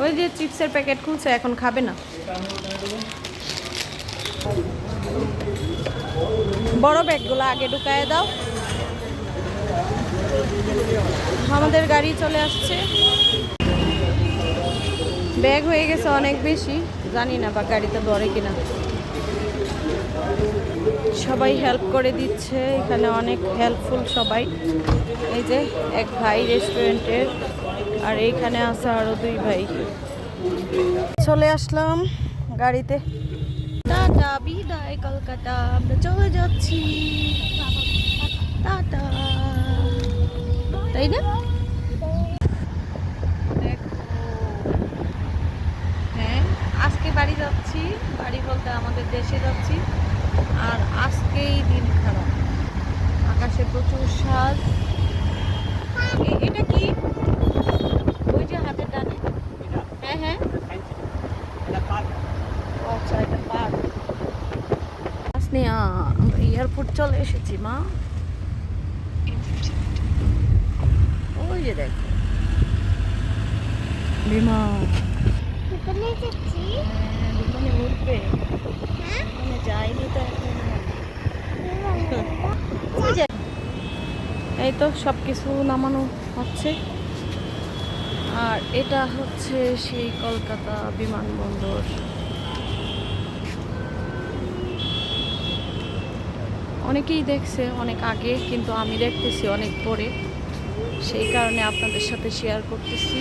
ওই যে চিপসের প্যাকেট খুলছে, এখন খাবে না। বড় ব্যাগগুলো আগে ঢুকায় দাও। আমাদের গাড়ি চলে আসছে। ব্যাগ হয়ে গেছে অনেক বেশি, জানি না বা গাড়িতে ধরে কিনা। সবাই হেল্প করে দিচ্ছে, এখানে অনেক হেল্পফুল সবাই। এই যে এক ভাই রেস্টুরেন্টের, আর এইখানে আছে আরো দুই ভাই। চলে আসলাম গাড়িতে। টাটা, বিদায় কলকাতা, আমরা চলে যাচ্ছি। টাটা, তাই না? হ্যাঁ, আজকে বাড়ি যাচ্ছি। বাড়ি বলতে আমাদের দেশে যাচ্ছি। আর আজকেই দিন খারাপ, আকাশে প্রচুর সাজ। এটা কি? ওই যে হাতের ডানে। হ্যাঁ হ্যাঁ, আচ্ছা এটা পার্ক। আমরা এয়ারপোর্ট চলে এসেছি মা। ওই যে দেখো বিমান। বিমানে উঠবে, বিমানে যায়নি তো এখন। এই তো সব কিছু নামানো হচ্ছে। আর এটা হচ্ছে সেই কলকাতা বিমানবন্দর। অনেকেই দেখছে অনেক আগে, কিন্তু আমি দেখতেছি অনেক পরে, সেই কারণে আপনাদের সাথে শেয়ার করতেছি।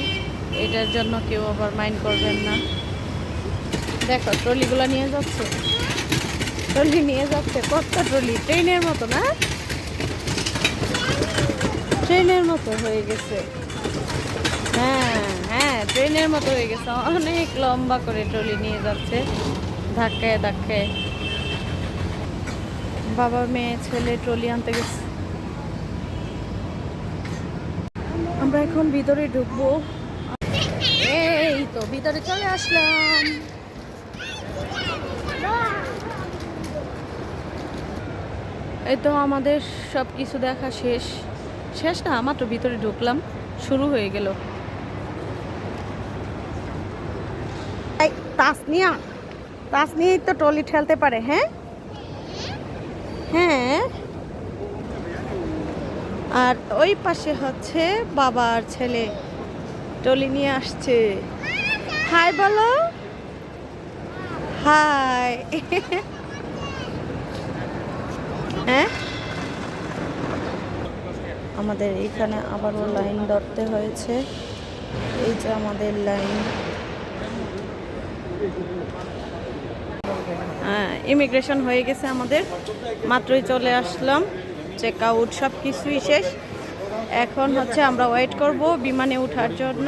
এটার জন্য কেউ আবার মাইন্ড করবেন না। দেখো ট্রলিগুলো নিয়ে যাচ্ছে, ট্রলি নিয়ে যাচ্ছে। কত ট্রলি, ট্রেনের মতো না? ট্রেনের মতো হয়ে গেছে। হ্যাঁ হ্যাঁ, ট্রেনের মতো হয়ে গেছে। অনেক লম্বা করে ট্রলি নিয়ে যাচ্ছে, ধাক্কায় ধাক্কায়। বাবা মেয়ে ছেলে ট্রলি আনতে গেছে। আমরা এখন ভিতরে ঢুকবো। এই তো ভিতরে চলে আসলাম। এই তো আমাদের সব কিছু দেখা শেষ। শেষ না, মাত্র ভিতরে ঢুকলাম, শুরু হয়ে গেল। তাসনিয়া, তাসনিয়াই তো ট্রলি ঠেলতে পারে। হ্যাঁ হ্যাঁ। আর ওই পাশে হচ্ছে বাবা আর ছেলে ট্রলি নিয়ে আসছে। হাই বলো, হাই। হ্যাঁ, আমাদের এখানে আবারও লাইন ধরতে হয়েছে। এই যে আমাদের লাইন। হ্যাঁ, ইমিগ্রেশন হয়ে গেছে আমাদের, মাত্রই চলে আসলাম। চেক আউট সব কিছুই শেষ। এখন হচ্ছে আমরা ওয়েট করব বিমানে ওঠার জন্য।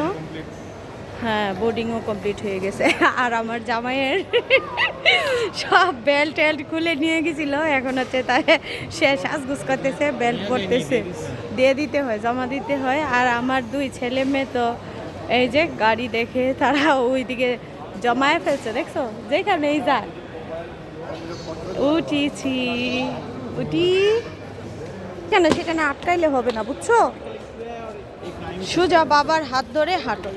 হ্যাঁ, বোর্ডিংও কমপ্লিট হয়ে গেছে। আর আমার জামাইয়ের সব বেল্ট টেল্ট খুলে নিয়ে গেছিল, এখন হচ্ছে তাই সে সাজগুজ করতেছে, বেল্ট পরতেছে, দিয়ে দিতে হয়, জমা দিতে হয়। আর আমার দুই ছেলে মেয়ে তো এই যে গাড়ি দেখে তারা ওইদিকে জমায়ে ফেলছে, দেখছো, যেখানেই যায়। উঠিছি, উঠি কেন, সেখানে আটকাইলে হবে না, বুঝছো? সোজা বাবার হাত ধরে হাঁটো,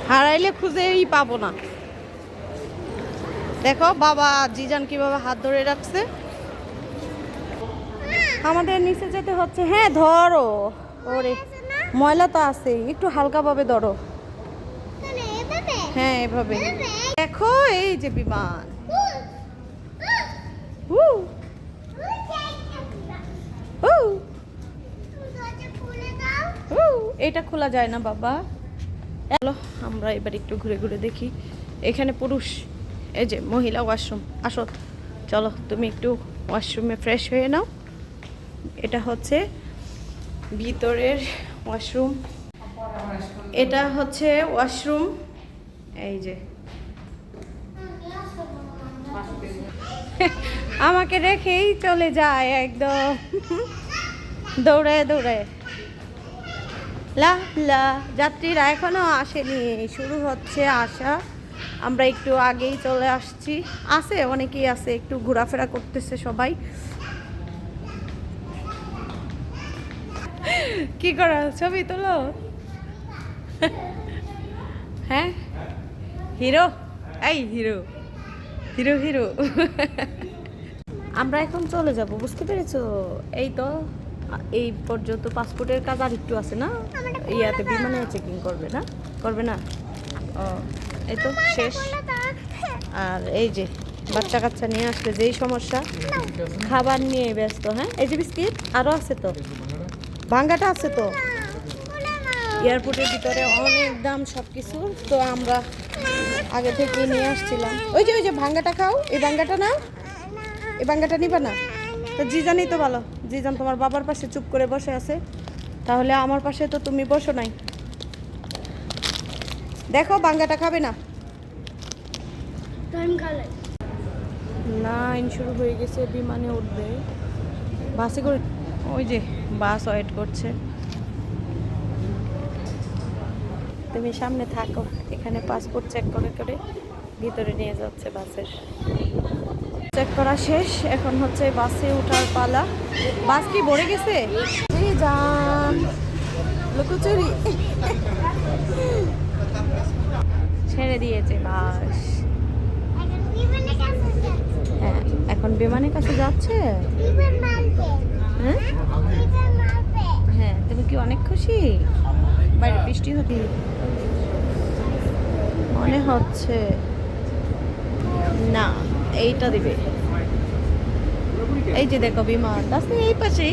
হারাইলে খুঁজেই পাবো না। দেখো বাবা জিজান কিভাবে হাত ধরে রাখছে। আমাদের নিচে যেতে হচ্ছে। হ্যাঁ ধরো, ওরে ময়লা তো আছে, একটু হালকাভাবে ধরো। হ্যাঁ এভাবে দেখো। এই যে বিমান, এটা খোলা যায় না বাবা। চলো আমরা এবার একটু ঘুরে ঘুরে দেখি। এখানে পুরুষ, এই যে মহিলা ওয়াশরুম। আসো, চলো তুমি একটু ওয়াশরুমে ফ্রেশ হয়ে নাও। এটা হচ্ছে ভিতরের ওয়াশরুম, এটা হচ্ছে ওয়াশরুম। এই যে আমাকে রেখেই চলে যায় একদম দৌড়ায় দৌড়ায়। লা লা, যাত্রীরা এখনো আসেনি, শুরু হচ্ছে আসা। আমরা একটু আগেই চলে আসছি। আছে অনেকেই আছে, একটু ঘোরাফেরা করতেছে সবাই। কি করা, ছবি তোলো। হ্যাঁ হিরো, এই হিরো হিরো হিরো। আমরা এখন চলে যাব, বুঝতে পেরেছো? এই তো এই পর্যন্ত পাসপোর্টের কাজ আর একটু আছে না, ইয়াতে বিমানে চেকিং করবে না, করবে না? ও এই তো শেষ। আর এই যে বাচ্চা কাচ্চা নিয়ে আসলে যেই সমস্যা, খাবার নিয়ে ব্যস্ত। হ্যাঁ এই যে বিস্কিট আরও আছে তো, ভাঙ্গাটা আছে তো। এয়ারপোর্টের ভিতরে অনেক দাম সব কিছু, তো আমরা আগে থেকে নিয়ে আসছিলাম। ওই যে ভাঙ্গাটা খাও, এই ভাঙ্গাটা না, এই ভাঙ্গাটা নিবা না? তো জিজানই তো ভালো, জিজান তোমার বাবার পাশে চুপ করে বসে আছে, তাহলে আমার পাশে তো তুমি বসো নাই। দেখো ভাঙ্গাটা খাবে না। লাইন শুরু হয়ে গেছে, বিমানে উঠবে, বাসে করে। ওই যে বাস ওয়েট করছে। তুমি সামনে থাকো, এখানে পাসপোর্ট চেক করে করে ভিতরে নিয়ে যাচ্ছে বাসের। চেক করা শেষ, এখন হচ্ছে বাসে ওঠার পালা। বাস কি ভরে গেছে? যান লুকোচুরি ছেড়ে দিয়েছে বাস। হ্যাঁ এখন বিমানের কাছে যাচ্ছে। হ্যাঁ হ্যাঁ, তুমি কি অনেক খুশি? বাইরে বৃষ্টি হতে মনে হচ্ছে না, এইটা দিবে। এই যে দেখো বিমান, তাছাড়া এই পাশে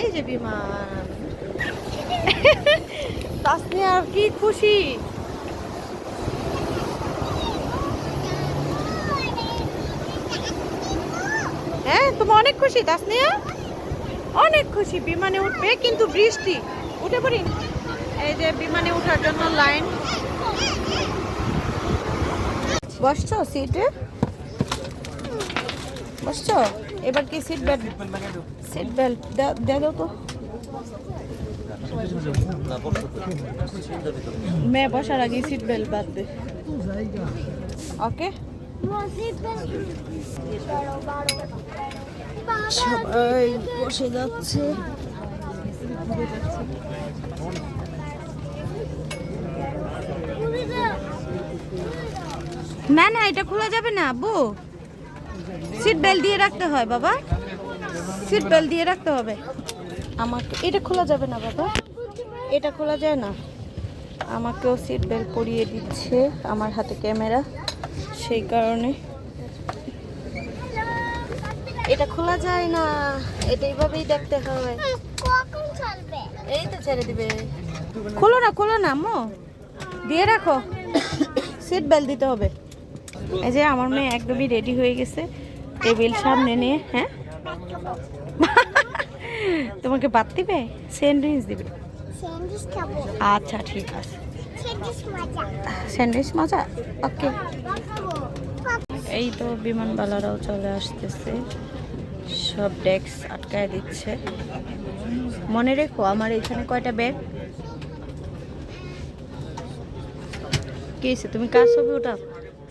এই যে বিমান। তাসনিয়া আর কি খুশি। হ্যাঁ তুমি অনেক খুশি তাসনিয়া, অনেক খুশি। বিমানে উঠবে কিন্তু বৃষ্টি, উঠে পড়ি। এই যে বিমানে ওঠার জন্য লাইন। বসছো সিটে, বসছো? এবার কি সিট বেল্ট, সিট বেল্ট দিয়ে দাও তো। মেয়ে বসার আগে সিট বেল্ট বাঁধবে। ওকে সবাই বসে যাচ্ছে। না না এটা খোলা যাবে না আব্বু, সিট বেল্ট দিয়ে রাখতে হয় বাবা, সিট বেল্ট দিয়ে রাখতে হবে। আমাকে এটা খোলা যাবে না বাবা, এটা খোলা যায় না। আমাকেও সিট বেল্ট পরিয়ে দিচ্ছে, আমার হাতে ক্যামেরা, সেই কারণে এটা খোলা যায় না, এটা এইভাবেই দেখতে হয়। এই তো ছেড়ে দিবে। খোলো না আম্মু, দিয়ে রাখো, সিট বেল্ট দিতে হবে। এই যে আমার মেয়ে একদমই রেডি হয়ে গেছে, টেবিল সামনে নিয়ে। হ্যাঁ তোমাকে ভাত দিবে, স্যান্ডউইচ দিবে? আচ্ছা ঠিক আছে, স্যান্ডউইচ মজা। ওকে এই তো বিমানবালারাও চলে আসতেছে, সব ডেস্ক আটকায় দিচ্ছে। মনে রেখো আমার এখানে কয়টা ব্যাগ। কি হয়েছে, তুমি কার ছবি ওঠাও?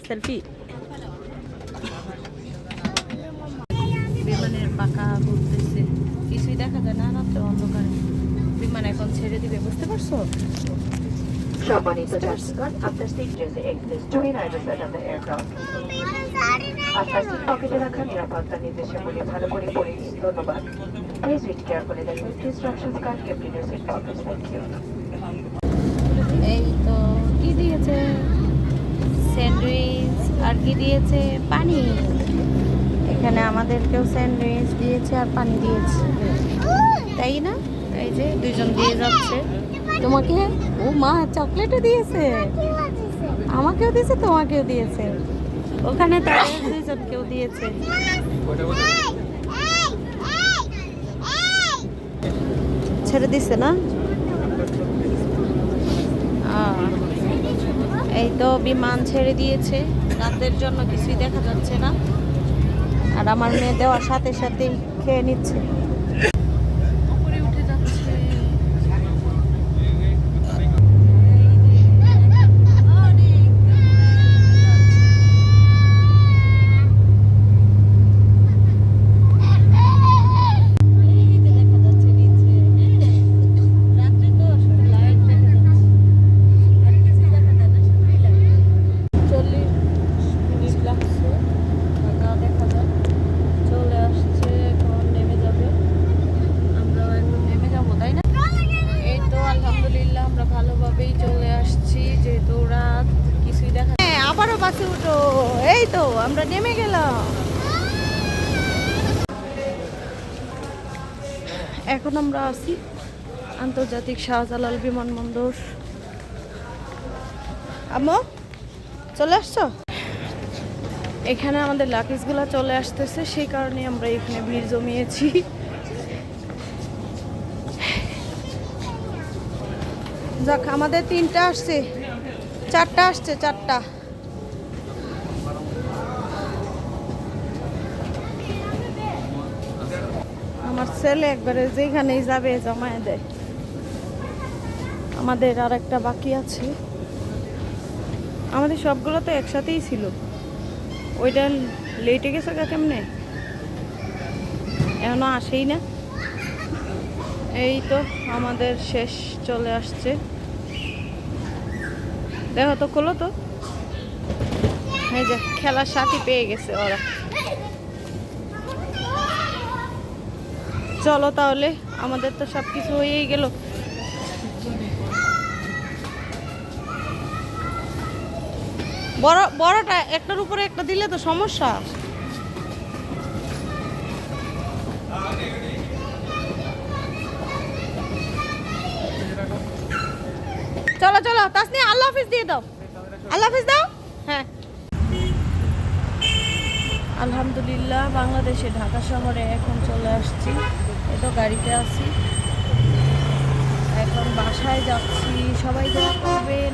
সেলফি। বিমানের পাকা ঘুরতেছে, কিছুই দেখা যায় না রাত্রে অন্ধকারে। বিমান এখন ছেড়ে দিবে, বুঝতে পারছো? সম্মানিত যাত্রীগণ, আপনার সিট রয়েছে এক্সিট 29 of the aircraft. আপনার সিট পকেটে রাখা নিরাপত্তা নির্দেশাবলী ভালো করে পড়ে নিন। ধন্যবাদ। Please read carefully the safety instructions card kept in your seat pockets. Thank you. এই তো কি দিয়েছে, স্যান্ডউইচ আর কি দিয়েছে, পানি। এখানে আমাদেরকেও স্যান্ডউইচ দিয়েছে আর পানি দিয়েছে, তাই না? এই যে দুজন দিয়ে যাচ্ছে। তোমাকে ও মা চকলেটও দিয়েছে, আমাকেও দিয়েছে, তোমাকেও দিয়েছে। ওখানে তাদের দুইজনকেও দিয়েছে। ছেড়ে দিছে না? এই তো বিমান ছেড়ে দিয়েছে, রাতের জন্য কিছুই দেখা যাচ্ছে না। আর আমার মেয়ে দেওয়ার সাথে সাথেই খেয়ে নিচ্ছে। উপরে উঠে যাচ্ছে। দেখা যাচ্ছে নিচে, রাত্রে তো লাইট দেখা যাচ্ছে। ভালোভাবেই চলে আসছি, যেহেতু রাত কিছুই দেখা। হ্যাঁ, আবারও বাসে উঠো। এই তো আমরা নেমে গেলাম। এখন আমরা আছি আন্তর্জাতিক শাহজালাল বিমানবন্দর। আম্মু চলে আসছো? এখানে আমাদের লাগেজগুলো চলে আসতেছে, সেই কারণে আমরা এখানে ভিড় জমিয়েছি। যাক, আমাদের 3টা আসছে, 4টা আসছে, 4টা। আমার ছেলে একবারে যেখানেই যাবে জমায়ে দেয়। আমাদের আর একটা বাকি আছে। আমাদের সবগুলো তো একসাথেই ছিল। ওইটা লেটে গেছে কেমনে, এখনো আসেই না। এই তো আমাদের শেষ চলে আসছে। দেখো তো, খোলো তো। এই যে খেলার সাথী পেয়ে গেছে ওরা। চলো তাহলে, আমাদের তো সব কিছু হয়েই গেল। বড়টা একটার উপরে একটা দিলে তো সমস্যা। চলো চলো তাসনি, আল্লাহ হাফিজ দিয়ে দাও। আল্লাহ হাফিজ দাও। হ্যাঁ, আলহামদুলিল্লাহ বাংলাদেশে ঢাকা শহরে এখন চলে আসছি। এই তো গাড়িতে আছি, এখন বাসায় যাচ্ছি। সবাই দোয়া করবেন।